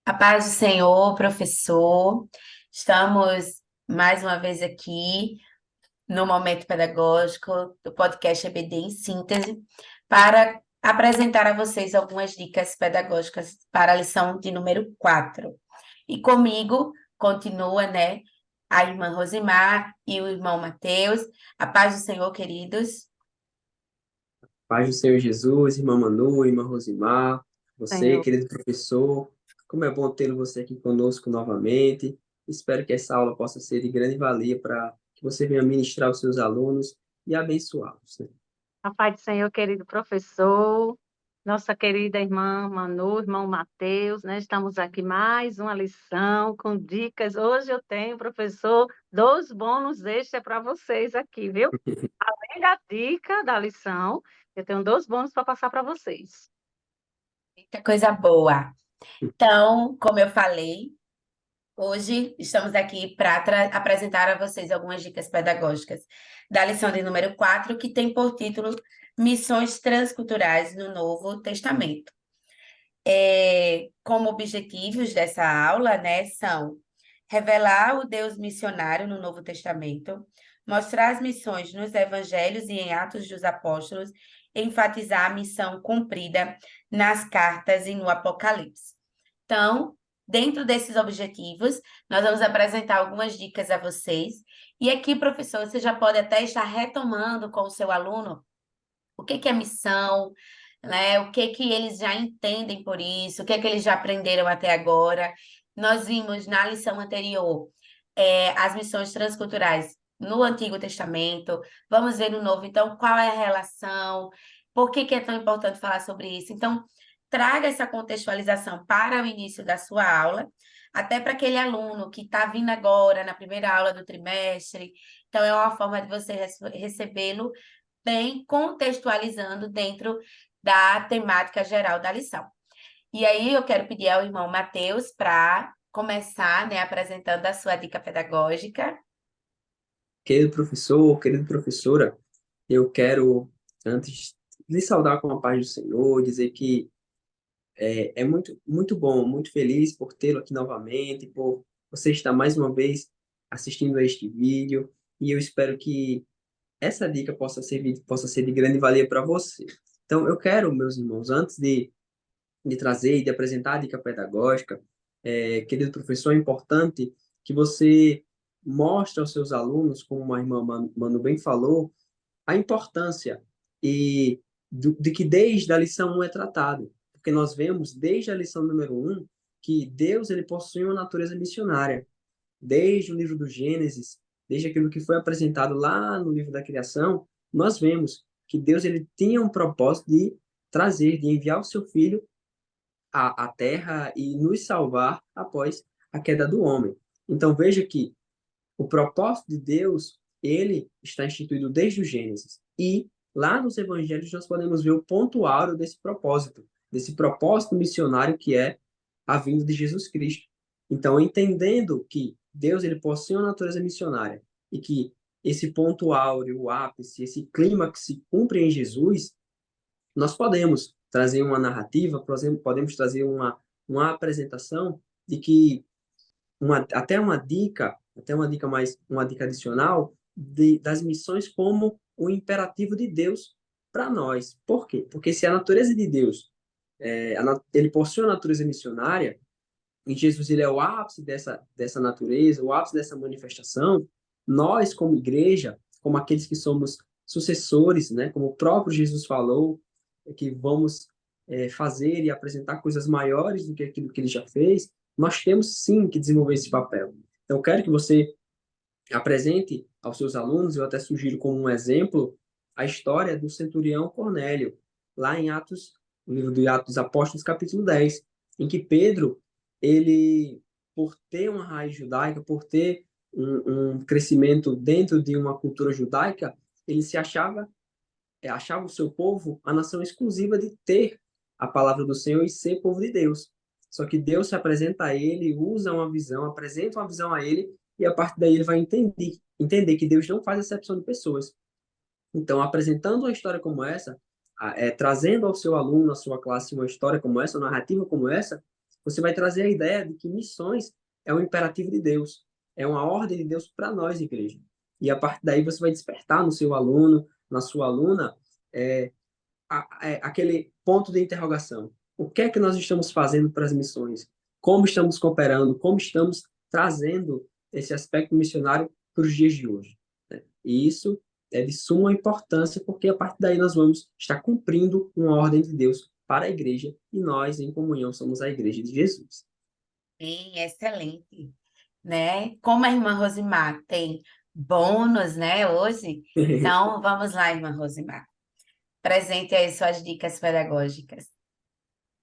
A paz do Senhor, professor. Estamos mais uma vez aqui no Momento Pedagógico do podcast EBD em Síntese para apresentar a vocês algumas dicas pedagógicas para a lição de número 4. E comigo continua, né, a irmã Rosimar e o irmão Mateus. A paz do Senhor, queridos. Paz do Senhor Jesus, irmã Manu, irmã Rosimar, você, Senhor. querido professor, como é bom tê-lo você aqui conosco novamente. Espero que essa aula possa ser de grande valia para que você venha ministrar os seus alunos e abençoá-los, né? A paz do Senhor, querido professor, nossa querida irmã Manu, irmão Mateus, né? Estamos aqui mais uma lição com dicas. Hoje eu tenho, professor, 2 bônus extra para vocês aqui, viu? Além da dica da lição, eu tenho 2 bônus para passar para vocês. Muita coisa boa. Então, como eu falei, hoje estamos aqui para apresentar a vocês algumas dicas pedagógicas da lição de número 4, que tem por título Missões Transculturais no Novo Testamento. Como objetivos dessa aula, né, são revelar o Deus missionário no Novo Testamento, mostrar as missões nos Evangelhos e em Atos dos Apóstolos, enfatizar a missão cumprida nas cartas e no Apocalipse. Então, dentro desses objetivos, nós vamos apresentar algumas dicas a vocês. E aqui, professor, você já pode até estar retomando com o seu aluno o que que é missão, né? O que que eles já entendem por isso, o que que eles já aprenderam até agora. Nós vimos na lição anterior, as missões transculturais no Antigo Testamento. Vamos ver no Novo, então, qual é a relação, por que que é tão importante falar sobre isso. Então, traga essa contextualização para o início da sua aula, até para aquele aluno que está vindo agora na primeira aula do trimestre. Então, é uma forma de você recebê-lo bem contextualizando dentro da temática geral da lição. E aí eu quero pedir ao irmão Mateus para começar, né, apresentando a sua dica pedagógica. Querido professor, querida professora, eu quero, antes, lhe saudar com a paz do Senhor, dizer que é muito, muito bom, muito feliz por tê-lo aqui novamente, por você estar mais uma vez assistindo a este vídeo, e eu espero que essa dica possa ser de grande valia para você. Então, eu quero, meus irmãos, antes de trazer e de apresentar a dica pedagógica, querido professor, é importante que você mostre aos seus alunos, como a irmã Manu bem falou, a importância de que desde a lição 1 é tratado. Porque nós vemos, desde a lição número 1, que Deus ele possui uma natureza missionária. Desde o livro do Gênesis, desde aquilo que foi apresentado lá no livro da criação, nós vemos que Deus ele tinha um propósito de trazer, de enviar o seu filho à terra e nos salvar após a queda do homem. Então veja que o propósito de Deus, ele está instituído desde o Gênesis. E lá nos evangelhos nós podemos ver o ponto áureo desse propósito missionário que é a vinda de Jesus Cristo. Então, entendendo que Deus ele possui uma natureza missionária e que esse ponto áureo, o ápice, esse clímax se cumpre em Jesus, nós podemos trazer uma narrativa, podemos trazer uma apresentação de que até uma dica mais, uma dica adicional das missões como o imperativo de Deus para nós. Por quê? Porque se a natureza de Deus, ele possui a natureza missionária, e Jesus ele é o ápice dessa natureza, o ápice dessa manifestação, nós como igreja, como aqueles que somos sucessores, né, como o próprio Jesus falou, que vamos fazer e apresentar coisas maiores do que aquilo que ele já fez, nós temos sim que desenvolver esse papel. Então, eu quero que você apresente aos seus alunos, eu até sugiro como um exemplo, a história do centurião Cornélio, lá em Atos, no livro do Atos dos Apóstolos, capítulo 10, em que Pedro, ele, por ter uma raiz judaica, por ter um crescimento dentro de uma cultura judaica, ele se achava o seu povo a nação exclusiva de ter a palavra do Senhor e ser povo de Deus. Só que Deus se apresenta a ele, usa uma visão, apresenta uma visão a ele, e a partir daí ele vai entender que Deus não faz acepção de pessoas. Então, apresentando uma história como essa, trazendo ao seu aluno, à sua classe, uma história como essa, uma narrativa como essa, você vai trazer a ideia de que missões é um imperativo de Deus, é uma ordem de Deus para nós, igreja. E a partir daí você vai despertar no seu aluno, na sua aluna, é, aquele ponto de interrogação. O que é que nós estamos fazendo para as missões? Como estamos cooperando? Como estamos trazendo esse aspecto missionário para os dias de hoje? Né? E isso é de suma importância, porque a partir daí nós vamos estar cumprindo uma ordem de Deus para a igreja, e nós, em comunhão, somos a igreja de Jesus. Sim, excelente, né? Como a irmã Rosimar tem bônus, né, hoje, então vamos lá, irmã Rosimar. Presente aí suas dicas pedagógicas.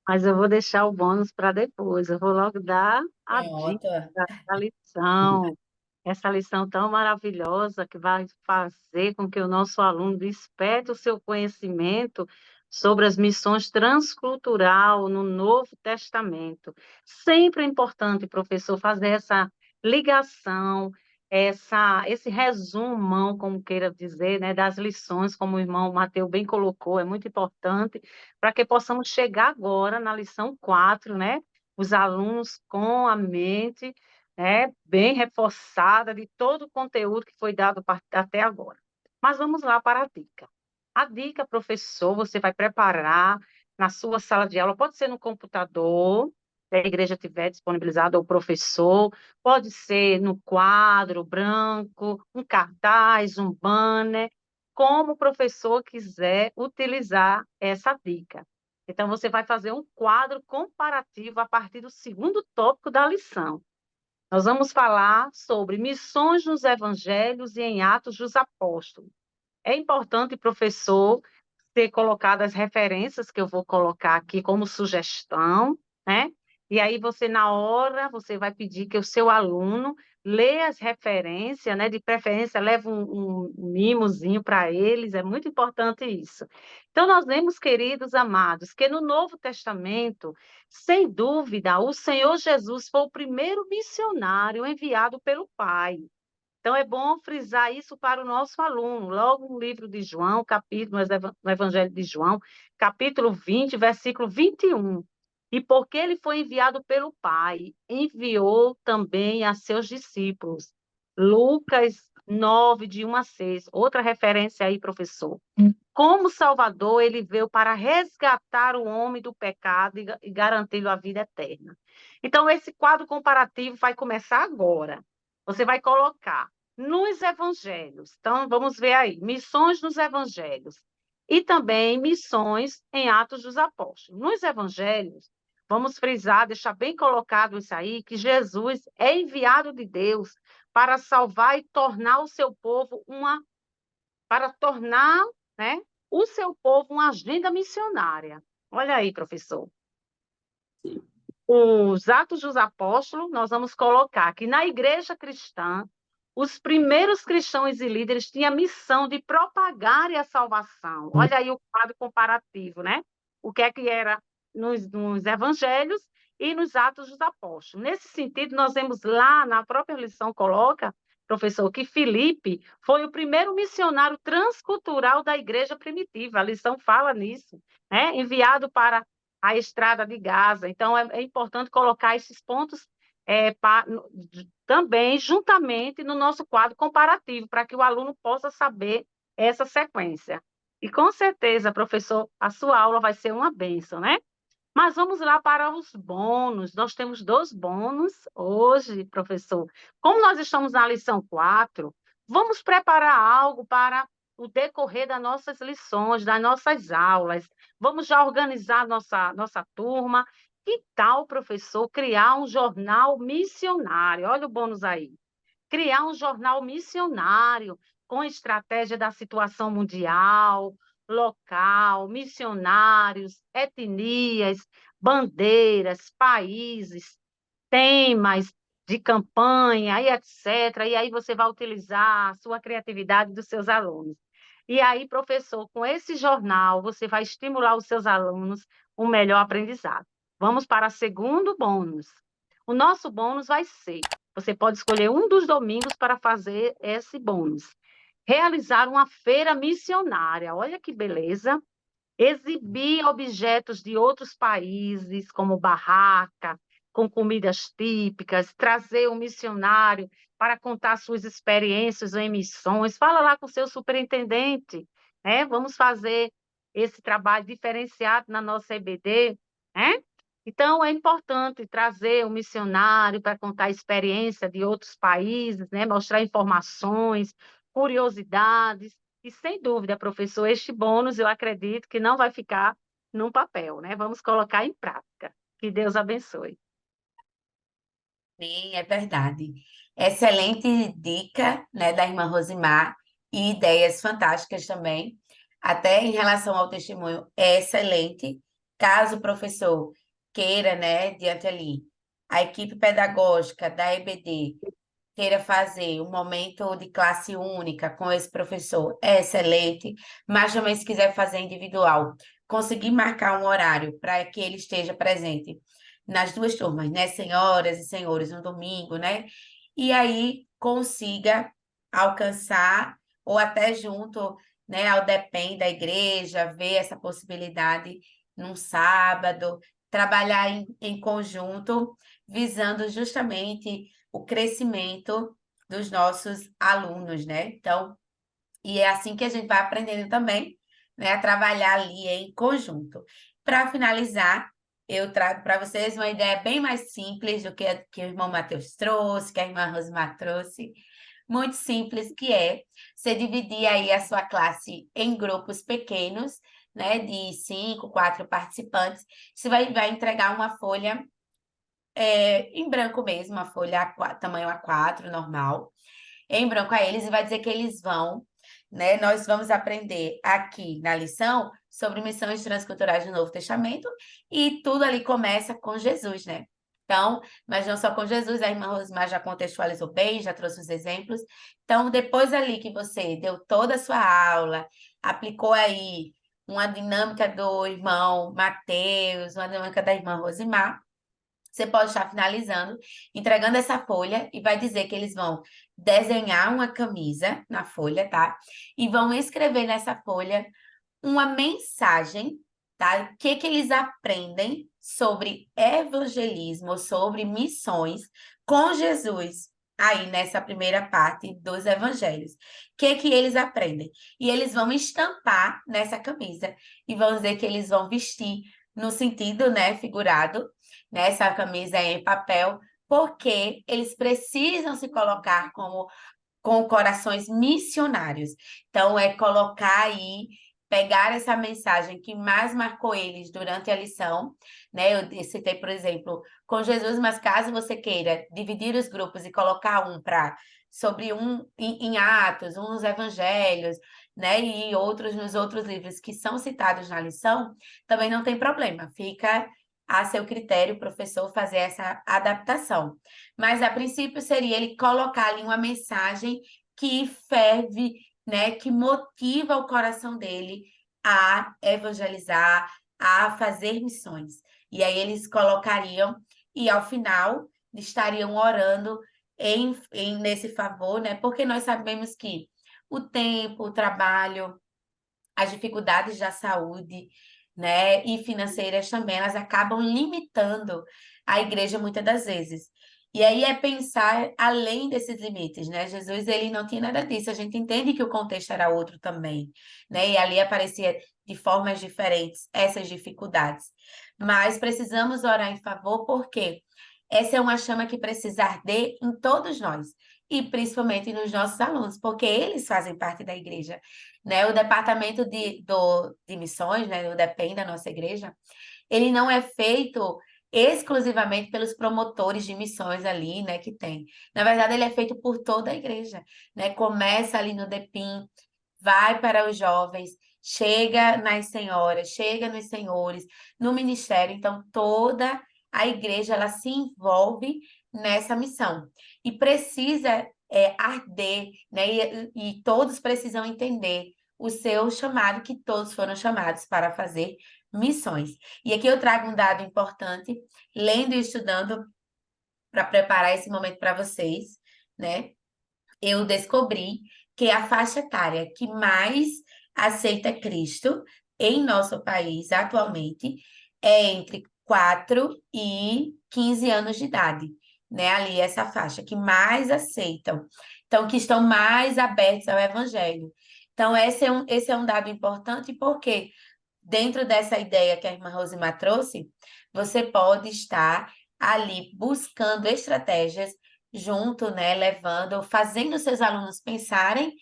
Mas eu vou deixar o bônus para depois. Eu vou logo dar a dica Pronto. da lição. Essa lição tão maravilhosa que vai fazer com que o nosso aluno desperte o seu conhecimento sobre as missões transcultural no Novo Testamento. Sempre é importante, professor, fazer essa ligação, esse resumão, como queira dizer, né, das lições, como o irmão Mateus bem colocou, é muito importante, para que possamos chegar agora na lição 4, né, os alunos com a mente, né, bem reforçada de todo o conteúdo que foi dado até agora. Mas vamos lá para a dica. A dica, professor, você vai preparar na sua sala de aula, pode ser no computador, se a igreja tiver disponibilizado, ou o professor, pode ser no quadro branco, um cartaz, um banner, como o professor quiser utilizar essa dica. Então, você vai fazer um quadro comparativo a partir do segundo tópico da lição. Nós vamos falar sobre missões nos evangelhos e em Atos dos Apóstolos. É importante, professor, ter colocado as referências que eu vou colocar aqui como sugestão, né? E aí você, na hora, você vai pedir que o seu aluno leia as referências, né? De preferência, leve um mimozinho para eles, é muito importante isso. Então, nós vemos, queridos amados, que no Novo Testamento, sem dúvida, o Senhor Jesus foi o primeiro missionário enviado pelo Pai. Então, é bom frisar isso para o nosso aluno. Logo no livro de João, no Evangelho de João, capítulo 20, versículo 21. E porque ele foi enviado pelo Pai, enviou também a seus discípulos. Lucas 9, de 1 a 6. Outra referência aí, professor. Como Salvador, ele veio para resgatar o homem do pecado e garantir-lhe a vida eterna. Então, esse quadro comparativo vai começar agora. Você vai colocar nos evangelhos. Então, vamos ver aí, missões nos evangelhos. E também missões em Atos dos Apóstolos. Nos evangelhos, vamos frisar, deixar bem colocado isso aí, que Jesus é enviado de Deus para salvar e tornar o seu povo para tornar, né, o seu povo uma agenda missionária. Olha aí, professor. Os Atos dos Apóstolos, nós vamos colocar que na igreja cristã, os primeiros cristãos e líderes tinham a missão de propagar a salvação. Olha aí o quadro comparativo, né? O que é que era nos evangelhos e nos Atos dos Apóstolos. Nesse sentido, nós vemos lá, na própria lição coloca, professor, que Filipe foi o primeiro missionário transcultural da igreja primitiva. A lição fala nisso, né? Enviado para a estrada de Gaza. Então, é importante colocar esses pontos também juntamente no nosso quadro comparativo, para que o aluno possa saber essa sequência. E com certeza, professor, a sua aula vai ser uma bênção, né? Mas vamos lá para os bônus. Nós temos 2 bônus hoje, professor. Como nós estamos na lição 4, vamos preparar algo para o decorrer das nossas lições, das nossas aulas. Vamos já organizar nossa turma. Que tal, professor, criar um jornal missionário? Olha o bônus aí. Criar um jornal missionário com estratégia da situação mundial, local, missionários, etnias, bandeiras, países, temas de campanha e etc. E aí você vai utilizar a sua criatividade dos seus alunos. E aí, professor, com esse jornal, você vai estimular os seus alunos o melhor aprendizado. Vamos para o segundo bônus. O nosso bônus vai ser, você pode escolher um dos domingos para fazer esse bônus. Realizar uma feira missionária. Olha que beleza! Exibir objetos de outros países, como barraca, com comidas típicas, trazer um missionário para contar suas experiências em missões. Fala lá com o seu superintendente, né? Vamos fazer esse trabalho diferenciado na nossa EBD, né? Então, é importante trazer um missionário para contar a experiência de outros países, né? Mostrar informações, curiosidades, e, sem dúvida, professor, este bônus eu acredito que não vai ficar num papel, né? Vamos colocar em prática. Que Deus abençoe. Sim, é verdade. Excelente dica, né, da irmã Rosimar e ideias fantásticas também. Até em relação ao testemunho, é excelente. Caso o professor queira, né, diante ali, a equipe pedagógica da EBD queira fazer um momento de classe única com esse professor, é excelente. Mas também, se quiser fazer individual, conseguir marcar um horário para que ele esteja presente nas duas turmas, né? Senhoras e senhores, no domingo, né? E aí consiga alcançar, ou até junto, né, ao DEPEN da igreja, ver essa possibilidade num sábado, trabalhar em conjunto, visando justamente o crescimento dos nossos alunos, né? Então, e é assim que a gente vai aprendendo também, né, a trabalhar ali em conjunto. Para finalizar, eu trago para vocês uma ideia bem mais simples do que a que o irmão Matheus trouxe, que a irmã Rosmar trouxe, muito simples, que é você dividir aí a sua classe em grupos pequenos, né, de 5, 4 participantes. Você vai entregar uma folha em branco mesmo, uma folha tamanho A4, normal, em branco a eles, e vai dizer que eles vão, né? Nós vamos aprender aqui na lição sobre missões transculturais do Novo Testamento, e tudo ali começa com Jesus, né? Então, mas não só com Jesus, a irmã Rosmar já contextualizou bem, já trouxe os exemplos. Então, depois ali que você deu toda a sua aula, aplicou aí uma dinâmica do irmão Mateus, uma dinâmica da irmã Rosimar, você pode estar finalizando, entregando essa folha e vai dizer que eles vão desenhar uma camisa na folha, tá? E vão escrever nessa folha uma mensagem, tá? O que que eles aprendem sobre evangelismo, sobre missões com Jesus, aí nessa primeira parte dos evangelhos. O que que eles aprendem? E eles vão estampar nessa camisa e vão dizer que eles vão vestir no sentido, né, figurado, né? Essa camisa é em papel, porque eles precisam se colocar como com corações missionários. Então, é colocar aí, pegar essa mensagem que mais marcou eles durante a lição, né? Eu citei, por exemplo, com Jesus, mas caso você queira dividir os grupos e colocar um para sobre um em Atos, um nos Evangelhos, né? E outros nos outros livros que são citados na lição, também não tem problema. Fica a seu critério, professor, fazer essa adaptação. Mas, a princípio, seria ele colocar ali uma mensagem que ferve, né, que motiva o coração dele a evangelizar, a fazer missões. E aí eles colocariam, e ao final estariam orando nesse favor, né? Porque nós sabemos que o tempo, o trabalho, as dificuldades da saúde, né, e financeiras também, elas acabam limitando a igreja muitas das vezes. E aí é pensar além desses limites, né? Jesus, ele não tinha nada disso. A gente entende que o contexto era outro também, né? E ali aparecia de formas diferentes essas dificuldades. Mas precisamos orar em favor, porque essa é uma chama que precisa arder em todos nós, e principalmente nos nossos alunos, porque eles fazem parte da igreja, né? O departamento de missões, né? O DEPEN da nossa igreja, ele não é feito exclusivamente pelos promotores de missões ali, né, que tem. Na verdade, ele é feito por toda a igreja, né? Começa ali no DEPIM, vai para os jovens, chega nas senhoras, chega nos senhores, no ministério. Então, toda a igreja, ela se envolve nessa missão e precisa arder, né? E todos precisam entender o seu chamado, que todos foram chamados para fazer missões. E aqui eu trago um dado importante, lendo e estudando para preparar esse momento para vocês, né? Eu descobri que a faixa etária que mais aceita Cristo em nosso país atualmente é entre 4 e 15 anos de idade, né? Ali, essa faixa, que mais aceitam. Então, que estão mais abertos ao evangelho. Então, esse é um dado importante, porque dentro dessa ideia que a irmã Rosimar trouxe, você pode estar ali buscando estratégias junto, né? Levando, fazendo seus alunos pensarem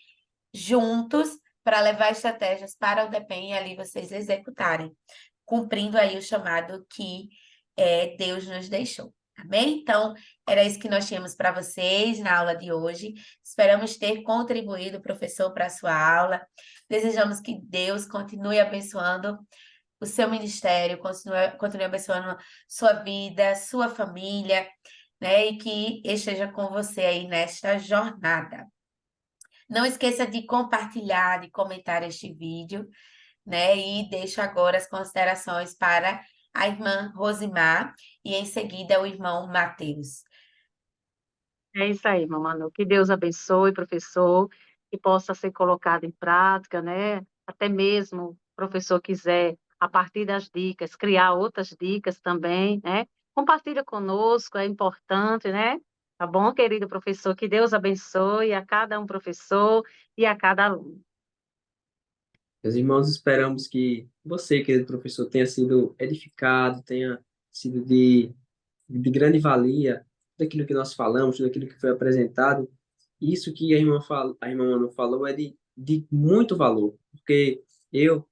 juntos para levar estratégias para o DEPEN e ali vocês executarem, cumprindo aí o chamado que Deus nos deixou. Tá bem? Então, era isso que nós tínhamos para vocês na aula de hoje. Esperamos ter contribuído, professor, para a sua aula. Desejamos que Deus continue abençoando o seu ministério, continue abençoando sua vida, sua família, né? E que esteja com você aí nesta jornada. Não esqueça de compartilhar, de comentar este vídeo, né? E deixo agora as considerações para a irmã Rosimar e em seguida o irmão Mateus. É isso aí, Manu. Que Deus abençoe, professor, que possa ser colocado em prática, né? Até mesmo o professor quiser, a partir das dicas, criar outras dicas também, né? Compartilha conosco, é importante, né? Tá bom, querido professor? Que Deus abençoe a cada um professor e a cada aluno. Meus irmãos, esperamos que você, querido professor, tenha sido edificado, tenha sido de grande valia daquilo que nós falamos, daquilo que foi apresentado. Isso que a irmã Manu falou é de muito valor, porque eu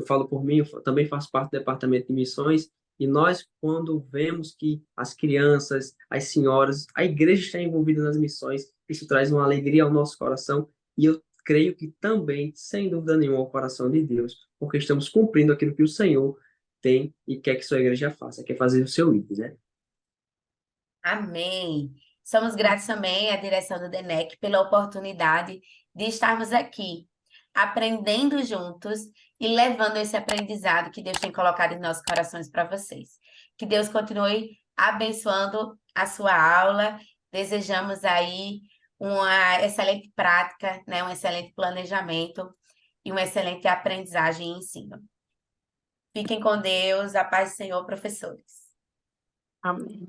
falo por mim, eu também faço parte do departamento de missões, e nós, quando vemos que as crianças, as senhoras, a igreja está envolvida nas missões, isso traz uma alegria ao nosso coração, e eu creio que também, sem dúvida nenhuma, ao coração de Deus, porque estamos cumprindo aquilo que o Senhor tem e quer que sua igreja faça, quer fazer o seu ID, né? Amém. Somos gratos também à direção do DENEC pela oportunidade de estarmos aqui, aprendendo juntos e levando esse aprendizado que Deus tem colocado em nossos corações para vocês. Que Deus continue abençoando a sua aula. Desejamos aí uma excelente prática, né? Um excelente planejamento e uma excelente aprendizagem e ensino. Fiquem com Deus, a paz do Senhor, professores. Amém.